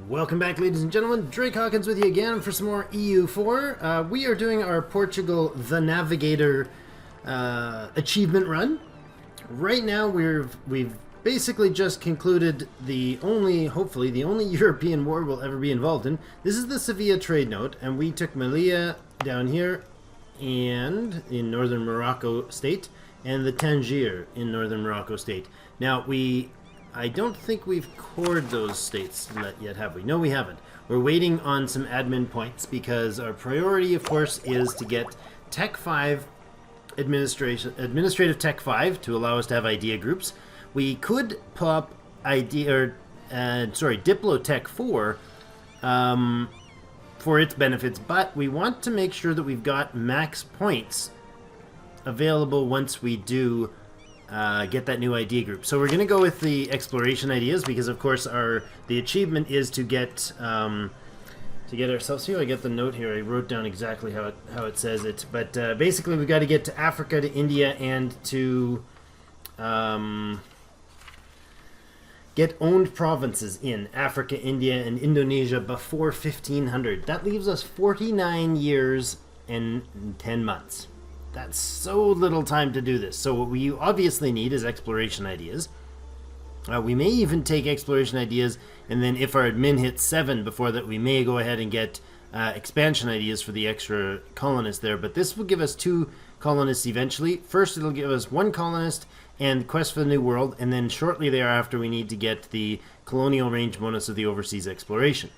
Welcome back, ladies and gentlemen. Drake Hawkins with you again for some more EU4. We are doing our Portugal The Navigator achievement run. Right now, we've basically just concluded hopefully the only European war we'll ever be involved in. This is the Sevilla trade note, and we took Melilla down here, and in northern Morocco state, and the Tangier in northern Morocco state. Now I don't think we've cored those states yet, have we? No, we haven't. We're waiting on some admin points because our priority, of course, is to get Tech 5 administrative Tech 5 to allow us to have idea groups. We could pop Diplo Tech 4 for its benefits, but we want to make sure that we've got max points available once we do get that new idea group. So we're going to go with the exploration ideas because, of course, the achievement is to get ourselves here. I get the note here. I wrote down exactly how it says it. But basically, we've got to get to Africa, to India, and to get owned provinces in Africa, India, and Indonesia before 1500. That leaves us 49 years and 10 months. That's so little time to do this. So what we obviously need is exploration ideas. We may even take exploration ideas, and then if our admin hits 7 before that, we may go ahead and get expansion ideas for the extra colonists there. But this will give us 2 colonists eventually. First, it'll give us 1 colonist and Quest for the New World, and then shortly thereafter, we need to get the colonial range bonus of the overseas exploration.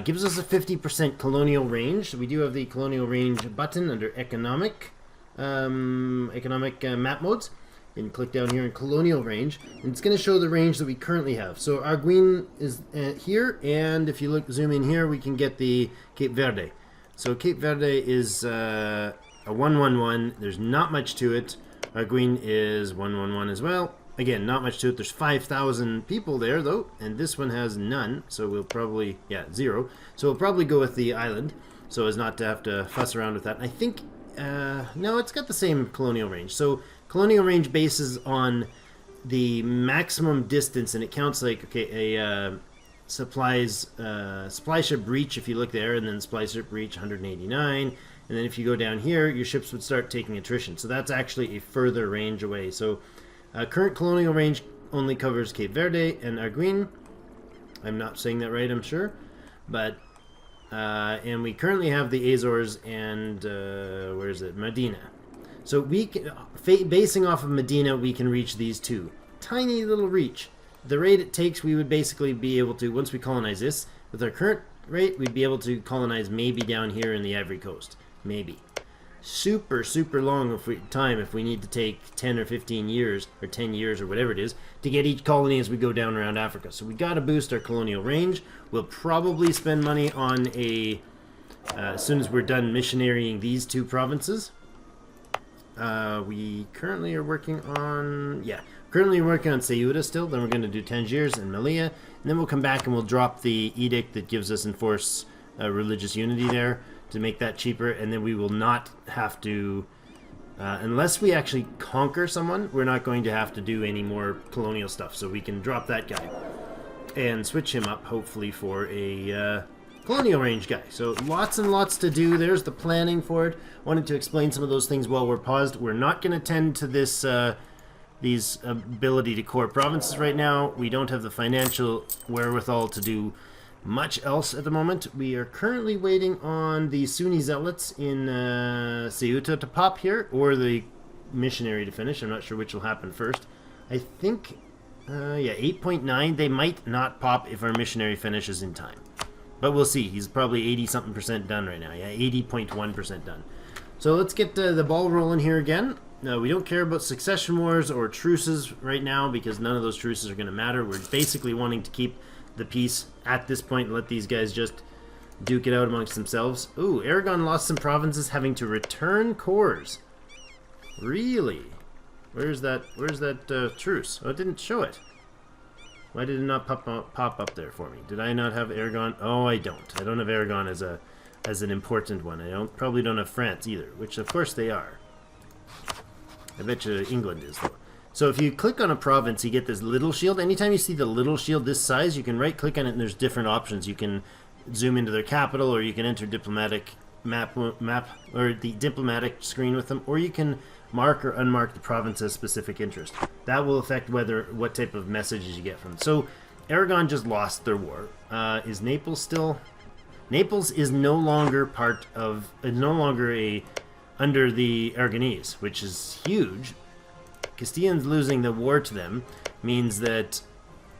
Gives us a 50% colonial range. We do have the colonial range button under economic map modes, and click down here in colonial range, and it's going to show the range that we currently have. So Arguin is here, and if you zoom in here, we can get the Cape Verde. So Cape Verde is a 111. There's not much to it. Arguin is 111 as well. Again, not much to it. There's 5,000 people there though, and this one has none. So we'll probably 0. So we'll probably go with the island, so as not to have to fuss around with that. And I think. No, it's got the same colonial range. So colonial range bases on the maximum distance, and it counts like, okay, a supply ship reach, if you look there, and then supply ship reach 189, and then if you go down here, your ships would start taking attrition. So that's actually a further range away. So current colonial range only covers Cape Verde and Arguin. I'm not saying that right, I'm sure, but and we currently have the Azores and where is it? Medina. So we can, basing off of Medina, we can reach these 2. Tiny little reach. The rate it takes, we would basically be able to, once we colonize this, with our current rate, we'd be able to colonize maybe down here in the Ivory Coast. Maybe. Super long time if we need to take 10 or 15 years, or 10 years, or whatever it is, to get each colony as we go down around Africa. So we got to boost our colonial range. We'll probably spend money on as soon as we're done missionarying these 2 provinces. We currently are working on, Ceuta still. Then we're going to do Tangiers and Melilla, and then we'll come back and we'll drop the edict that gives us enforced religious unity there, to make that cheaper, and then we will not have to, unless we actually conquer someone, we're not going to have to do any more colonial stuff. So we can drop that guy and switch him up, hopefully, for a colonial range guy. So lots and lots to do. There's the planning for it. Wanted to explain some of those things while we're paused. We're not going to tend to this these ability to core provinces right now. We don't have the financial wherewithal to do much else at the moment. We are currently waiting on the Sunni zealots in Ceuta to pop here, or the missionary to finish. I'm not sure which will happen first. I think, 8.9. They might not pop if our missionary finishes in time. But we'll see. He's probably 80-something% done right now. Yeah, 80.1% done. So let's get the ball rolling here again. No, we don't care about succession wars or truces right now because none of those truces are going to matter. We're basically wanting to keep the peace at this point and let these guys just duke it out amongst themselves. Ooh, Aragon lost some provinces, having to return cores. Really? Where's that truce? Oh, it didn't show it. Why did it not pop up there for me? Did I not have Aragon? Oh, I don't. I don't have Aragon as an important one. I probably don't have France either, which of course they are. I bet you England is though. So if you click on a province, you get this little shield. Anytime you see the little shield this size, you can right-click on it, and there's different options. You can zoom into their capital, or you can enter diplomatic map or the diplomatic screen with them, or you can mark or unmark the province as specific interest. That will affect what type of messages you get from them. So Aragon just lost their war. Is Naples still? Naples is no longer under the Aragonese, which is huge. Castilians losing the war to them means that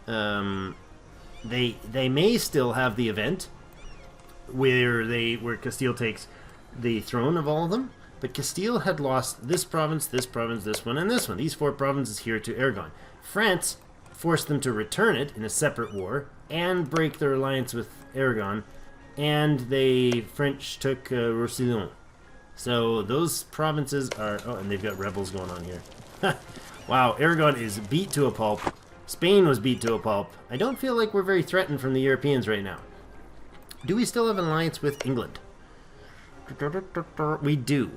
they may still have the event where Castile takes the throne of all of them, but Castile had lost this province, this one, and this one. These 4 provinces here to Aragon. France forced them to return it in a separate war and break their alliance with Aragon, and the French took Roussillon. So those provinces are... Oh, and they've got rebels going on here. Wow, Aragon is beat to a pulp. Spain was beat to a pulp. I don't feel like we're very threatened from the Europeans right now. Do we still have an alliance with England? We do.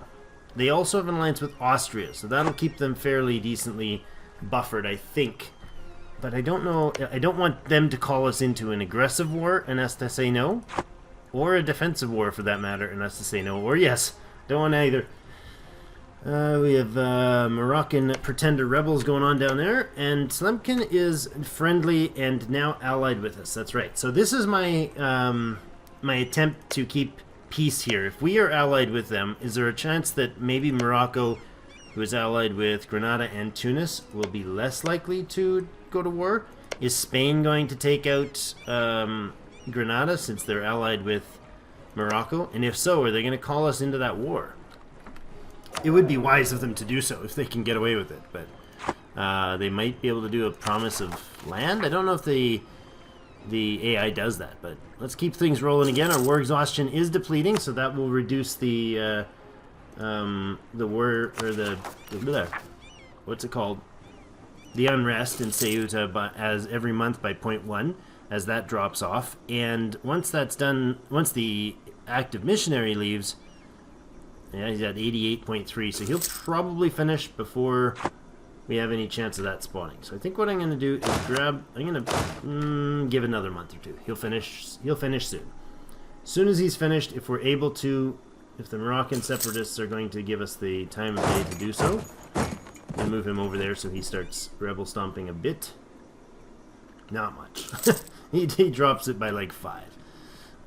They also have an alliance with Austria, so that'll keep them fairly decently buffered, I think. But I don't know. I don't want them to call us into an aggressive war and us to say no. Or a defensive war, for that matter, and us to say no. Or yes. Don't want either. We have Moroccan pretender rebels going on down there, and Slemkin is friendly and now allied with us. That's right. So this is my my attempt to keep peace here. If we are allied with them, is there a chance that maybe Morocco, who is allied with Granada and Tunis, will be less likely to go to war? Is Spain going to take out Granada since they're allied with Morocco? And if so, are they going to call us into that war? It would be wise of them to do so if they can get away with it, but they might be able to do a promise of land. I don't know if the AI does that, but let's keep things rolling again. Our war exhaustion is depleting, so that will reduce the war, or the what's it called? The unrest in Ceuta as every month by 0.1 as that drops off. And once that's done, once the active missionary leaves, yeah, he's at 88.3, so he'll probably finish before we have any chance of that spawning. So I think what I'm going to do is I'm going to give another month or two. He'll finish soon. As soon as he's finished, if we're able to, if the Moroccan separatists are going to give us the time of day to do so, we'll move him over there so he starts rebel stomping a bit. Not much. he drops it by like 5.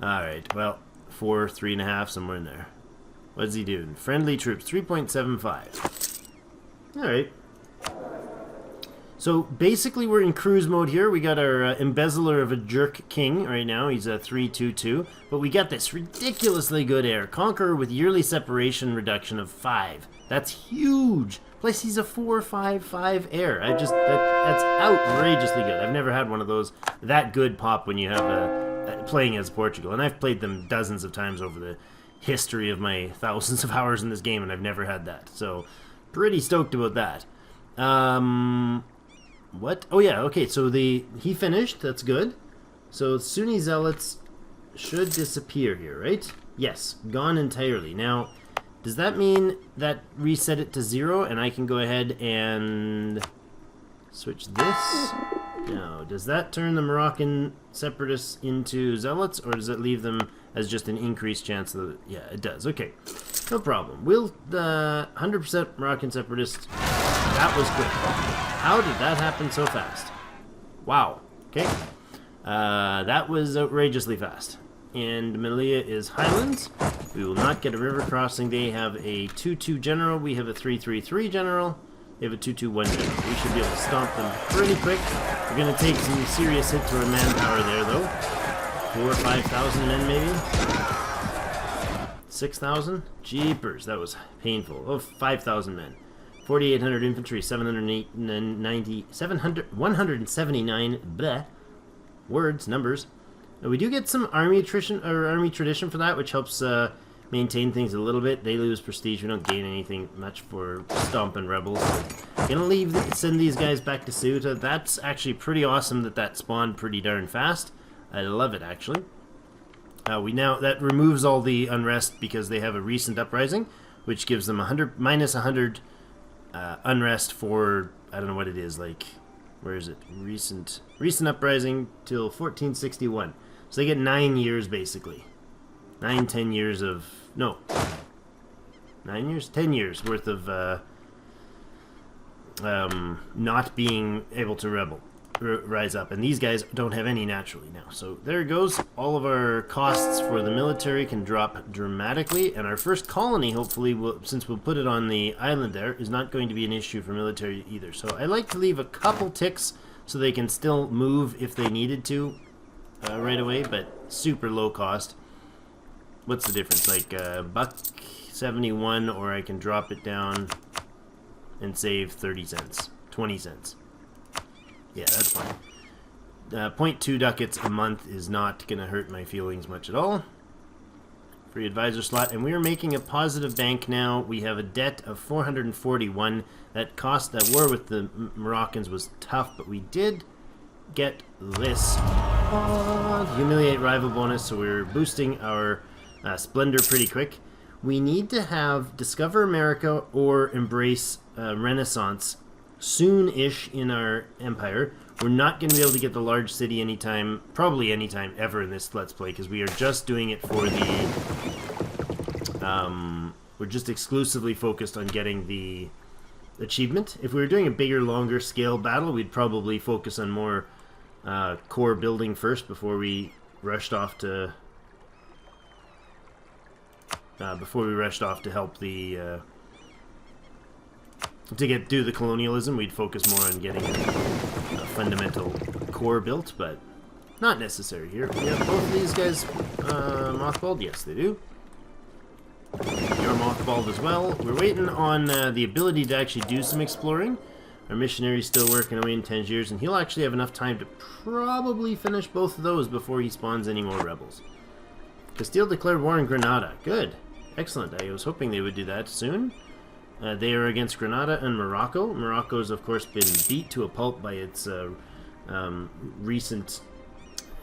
Alright, well, 4, 3.5, somewhere in there. What's he doing? Friendly troops, 3.75. Alright. So basically we're in cruise mode here. We got our embezzler of a jerk king right now. He's a 322. But we got this ridiculously good heir. Conqueror with yearly separation reduction of 5. That's huge. Plus he's a 4-5-5 heir. That's outrageously good. I've never had one of those that good pop when you have playing as Portugal. And I've played them dozens of times over the history of my thousands of hours in this game, and I've never had that. So pretty stoked about that. What? Oh yeah, okay, so he finished, that's good. So Sunni Zealots should disappear here, right? Yes, gone entirely. Now, does that mean that reset it to 0 and I can go ahead and switch this? No, does that turn the Moroccan separatists into zealots, or does it leave them as just an increased chance of... Yeah, it does. Okay, no problem. Will the 100% Moroccan separatists... That was quick. How did that happen so fast? Wow. Okay. That was outrageously fast. And Melilla is Highlands. We will not get a river crossing. They have a 2-2 general. We have a 3-3-3 general. They have a 2-2-1 general. We should be able to stomp them pretty quick. We're going to take some serious hit to our manpower there, though. 4,000 or 5,000 men, maybe? 6,000? Jeepers, that was painful. Oh, 5,000 men. 4,800 infantry, 179 bleh, words, numbers. We do get some army attrition or army tradition for that, which helps maintain things a little bit. They lose prestige. We don't gain anything much for stomping rebels. Gonna send these guys back to Ceuta. That's actually pretty awesome that spawned pretty darn fast. I love it, actually. That removes all the unrest because they have a recent uprising, which gives them -100 unrest for I don't know what it is, like, where is it? Recent uprising till 1461. So they get 9 years, basically. 10 years of, no. 9 years? 10 years worth of not being able to rise up. And these guys don't have any naturally now. So there it goes. All of our costs for the military can drop dramatically. And our first colony, hopefully, since we'll put it on the island there, is not going to be an issue for military either. So I like to leave a couple ticks so they can still move if they needed to right away, but super low cost. What's the difference? Like $1.71, or I can drop it down and save 30 cents, 20 cents. Yeah, that's fine. 0.2 ducats a month is not going to hurt my feelings much at all. Free advisor slot, and we are making a positive bank now. We have a debt of 441. That war with the Moroccans was tough, but we did get this humiliate rival bonus, so we're boosting our splendor pretty quick. We need to have Discover America or Embrace Renaissance soon-ish in our empire. We're not going to be able to get the large city anytime, probably anytime ever in this Let's Play, because we are just doing it for the... we're just exclusively focused on getting the achievement. If we were doing a bigger, longer scale battle, we'd probably focus on more core building first before we rushed off to... help the... do the colonialism. We'd focus more on getting a fundamental core built, but not necessary here. We have both of these guys mothballed. Yes, they do. You're mothballed as well. We're waiting on the ability to actually do some exploring. Our missionary's still working away in Tangiers, and he'll actually have enough time to probably finish both of those before he spawns any more rebels. Castile declared war on Granada. Good. Excellent. I was hoping they would do that soon. They are against Granada and Morocco. Morocco's, of course, been beat to a pulp by its recent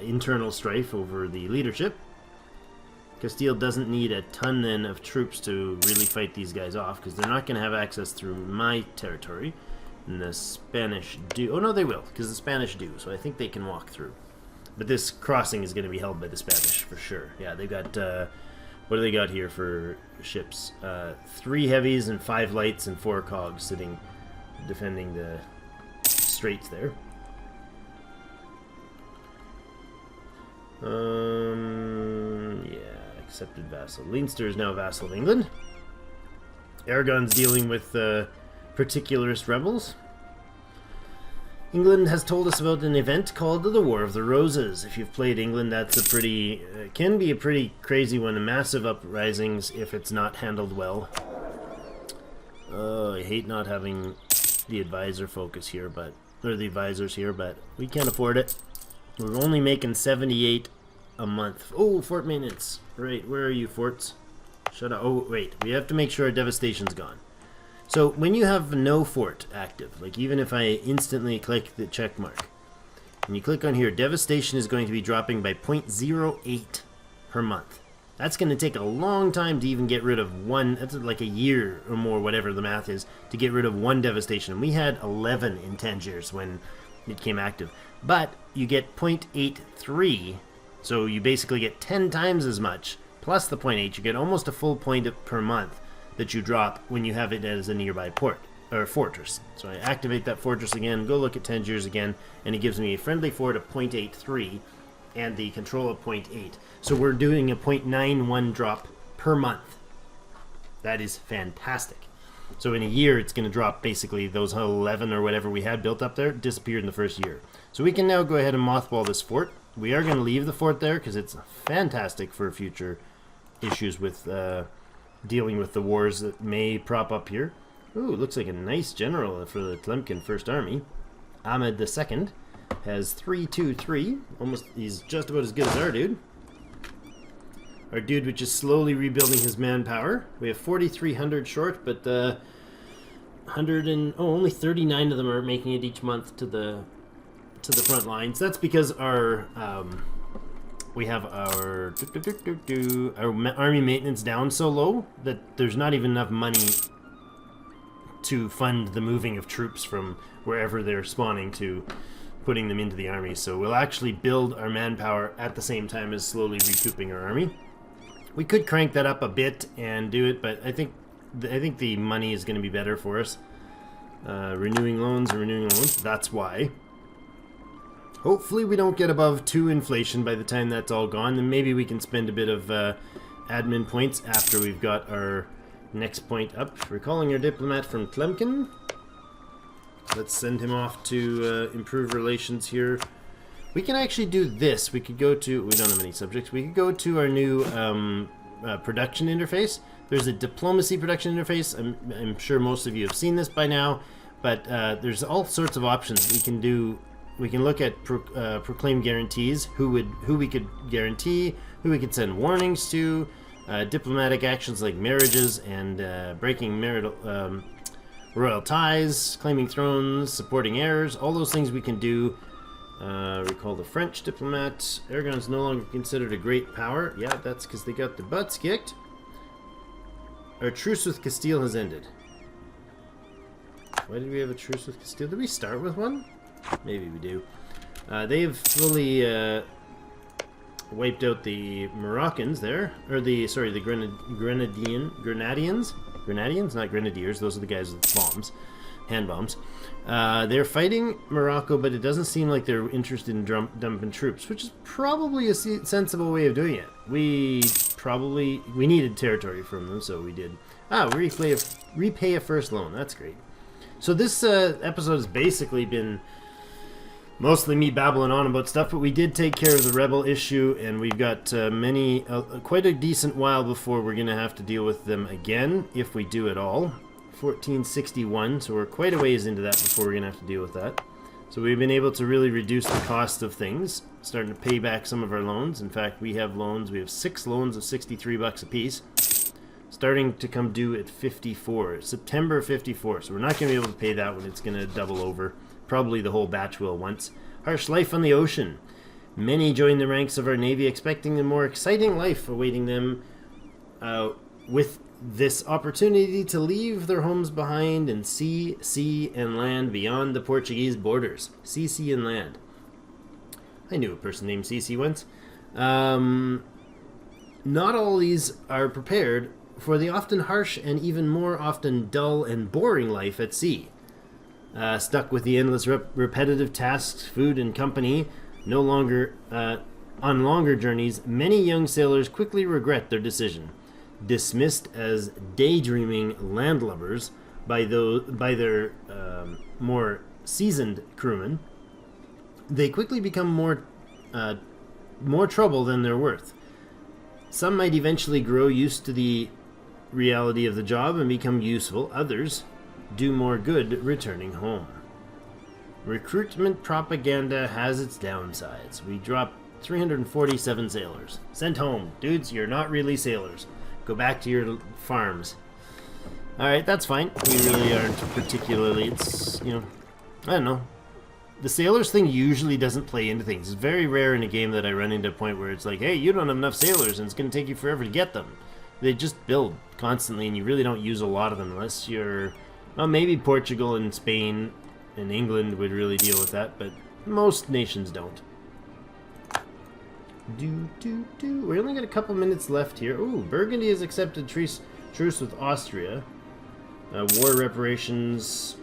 internal strife over the leadership. Castile doesn't need a ton, then, of troops to really fight these guys off, because they're not going to have access through my territory. And the Spanish do. Oh, no, they will, because the Spanish do, so I think they can walk through. But this crossing is going to be held by the Spanish, for sure. Yeah, they've got... what do they got here for ships? 3 heavies and 5 lights and 4 cogs sitting, defending the straits there. Yeah, accepted vassal. Leinster is now vassal of England. Aragon's dealing with particularist rebels. England has told us about an event called the War of the Roses. If you've played England, that's a pretty, can be a pretty crazy one. Massive uprisings if it's not handled well. I hate not having the advisor focus here, or the advisors here, but we can't afford it. We're only making 78 a month. Oh, fort maintenance. Right, where are you, forts? Shut up. Oh, wait, we have to make sure our devastation's gone. So when you have no fort active, like even if I instantly click the check mark, and you click on here, devastation is going to be dropping by 0.08 per month. That's going to take a long time to even get rid of one, that's like a year or more, whatever the math is, to get rid of one devastation. And we had 11 in Tangiers when it came active. But you get 0.83, so you basically get 10 times as much, plus the 0.8, you get almost a full point per month that you drop when you have it as a nearby port or fortress. So I activate that fortress again, go look at Tangiers again, and it gives me a friendly fort of 0.83 and the control of 0.8. So we're doing a 0.91 drop per month. That is fantastic. So in a year, it's going to drop basically those 11 or whatever we had built up there, disappeared in the first year. So we can now go ahead and mothball this fort. We are going to leave the fort there because it's fantastic for future issues with dealing with the wars that may prop up here. Ooh, looks like a nice general for the Tlemcen First Army. Ahmed II has 323. Almost, he's just about as good as our dude. Our dude, which is slowly rebuilding his manpower. We have 4,300 short, but only 39 of them are making it each month to the front lines. That's because our we have our army maintenance down so low that there's not even enough money to fund the moving of troops from wherever they're spawning to putting them into the army. So we'll actually build our manpower at the same time as slowly recouping our army. We could crank that up a bit and do it, but I think the money is going to be better for us. Renewing loans, that's why. Hopefully we don't get above 2 inflation by the time that's all gone, and maybe we can spend a bit of admin points after we've got our next point up. We're calling our diplomat from Tlemcen. Let's send him off to improve relations here. We can actually do this. We could go to... We don't have any subjects. We could go to our new production interface. There's a diplomacy production interface. I'm sure most of you have seen this by now. But there's all sorts of options we can do. We can look at proclaimed guarantees. Who we could guarantee. Who we could send warnings to. Diplomatic actions like marriages and breaking marital... royal ties, claiming thrones, supporting heirs, all those things we can do. Recall the French diplomat. Aragon is no longer considered a great power. Yeah, that's because they got their butts kicked. Our truce with Castile has ended. Why did we have a truce with Castile? Did we start with one? Maybe we do. They've fully wiped out the Moroccans there. Or the Grenadians? Grenadians, not Grenadiers. Those are the guys with bombs. Hand bombs. They're fighting Morocco, but it doesn't seem like they're interested in dumping troops, which is probably a sensible way of doing it. We needed territory from them, so we did. Repay a first loan. That's great. So this episode has basically been mostly me babbling on about stuff, but we did take care of the rebel issue, and we've got quite a decent while before we're going to have to deal with them again, if we do at all. 1461, so we're quite a ways into that before we're going to have to deal with that. So we've been able to really reduce the cost of things, starting to pay back some of our loans. In fact, we have loans. We have 6 loans of $63 a piece, starting to come due at 54, September 54. So we're not going to be able to pay that one. It's going to double over. Probably the whole batch will once. Harsh life on the ocean. Many join the ranks of our navy, expecting a more exciting life awaiting them, with this opportunity to leave their homes behind and see, and land beyond the Portuguese borders. Sea, and land. I knew a person named Cece once. Not all these are prepared for the often harsh and even more often dull and boring life at sea. Stuck with the endless repetitive tasks, food, and company, on longer journeys, many young sailors quickly regret their decision. Dismissed as daydreaming landlubbers by their more seasoned crewmen, they quickly become more trouble than they're worth. Some might eventually grow used to the reality of the job and become useful. Others do more good returning home. Recruitment propaganda has its downsides. We dropped 347 sailors. Sent home. Dudes, you're not really sailors. Go back to your farms. Alright, that's fine. We really aren't particularly... It's, I don't know. The sailors thing usually doesn't play into things. It's very rare in a game that I run into a point where it's like, hey, you don't have enough sailors and it's going to take you forever to get them. They just build constantly and you really don't use a lot of them unless you're... Well, maybe Portugal and Spain and England would really deal with that, but most nations don't. We only got a couple minutes left here. Ooh, Burgundy has accepted truce with Austria. War reparations.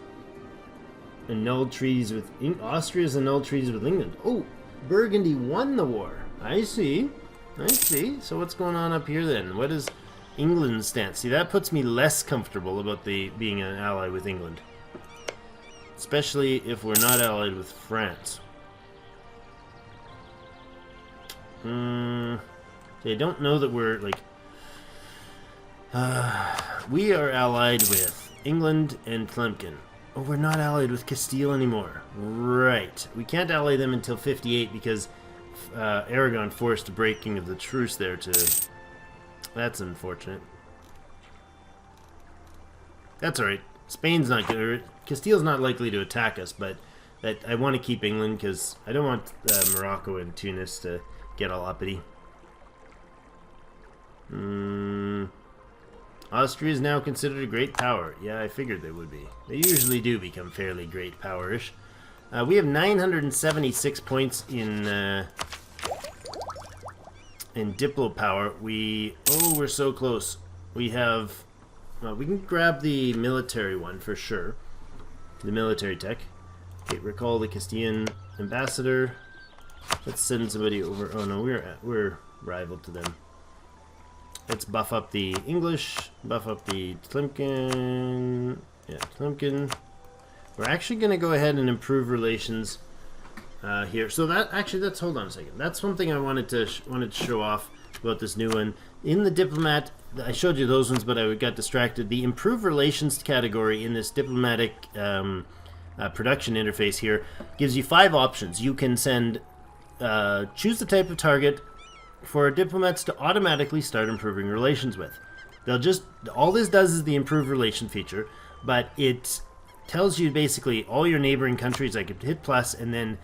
Annulled treaties with... Austria's annulled treaties with England. Oh, Burgundy won the war. I see. So what's going on up here then? What is England's stance? See, that puts me less comfortable about being an ally with England. Especially if we're not allied with France. They don't know that we're, like... we are allied with England and Tlemcen. Oh, we're not allied with Castile anymore. Right. We can't ally them until 58 because Aragon forced a breaking of the truce there to... That's unfortunate. That's alright. Spain's not good. Castile's not likely to attack us, but I want to keep England because I don't want Morocco and Tunis to get all uppity. Austria is now considered a great power. Yeah, I figured they would be. They usually do become fairly great power-ish. We have 976 points in Diplo power. We're so close. We have, we can grab the military one for sure. The military tech. Okay, recall the Castilian ambassador. Let's send somebody over. Oh no, we're rival to them. Let's buff up the English, buff up the Tlemcen. Yeah, Tlemcen. We're actually going to go ahead and improve relations here. So that's hold on a second. That's one thing I wanted to show off about this new one. In the diplomat, I showed you those ones, but I got distracted. The improve relations category in this diplomatic production interface here gives you 5 options. You can send, choose the type of target for diplomats to automatically start improving relations with. All this does is the improve relation feature, but it tells you basically all your neighboring countries. I could hit plus, and then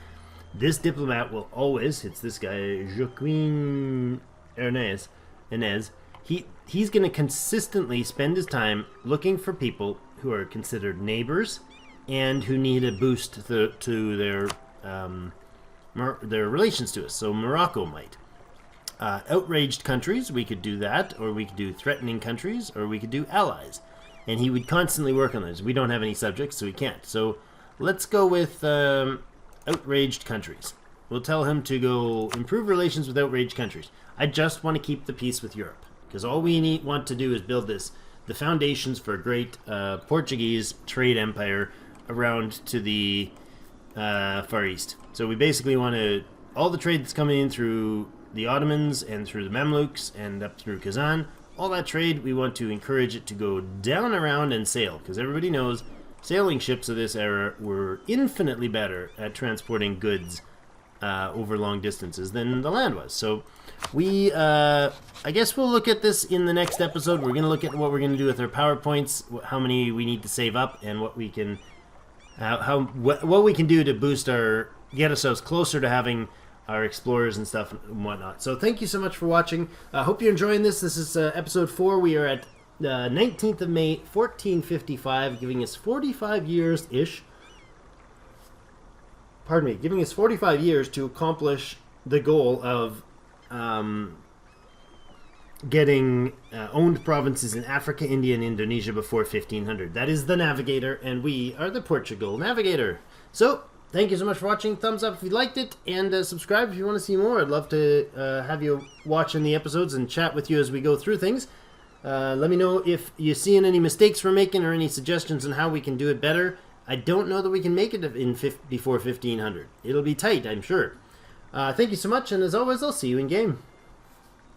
this diplomat will always, it's this guy, Joaquin Inez, he's going to consistently spend his time looking for people who are considered neighbors and who need a boost to their relations to us. So Morocco might. Outraged countries, we could do that, or we could do threatening countries, or we could do allies. And he would constantly work on those. We don't have any subjects, so we can't. So let's go with outraged countries. We'll tell him to go improve relations with outraged countries. I just want to keep the peace with Europe, because all we want to do is build the foundations for a great Portuguese trade empire around to the Far East. So we basically want all the trade that's coming in through the Ottomans and through the Mamluks and up through Kazan, all that trade, we want to encourage it to go down around and sail, because everybody knows sailing ships of this era were infinitely better at transporting goods over long distances than the land was. So I guess we'll look at this in the next episode. We're going to look at what we're going to do with our PowerPoints, how many we need to save up, and what we can what we can do to get ourselves closer to having our explorers and stuff and whatnot. So thank you so much for watching. I hope you're enjoying this. This is episode 4. We are at 19th of May, 1455, giving us 45 years-ish. Pardon me, giving us 45 years to accomplish the goal of getting owned provinces in Africa, India, and Indonesia before 1500. That is the Navigator, and we are the Portugal Navigator. So, thank you so much for watching. Thumbs up if you liked it, and subscribe if you want to see more. I'd love to have you watching the episodes and chat with you as we go through things. Let me know if you're seeing any mistakes we're making or any suggestions on how we can do it better. I don't know that we can make it before 1500. It'll be tight, I'm sure. Thank you so much, and as always, I'll see you in game.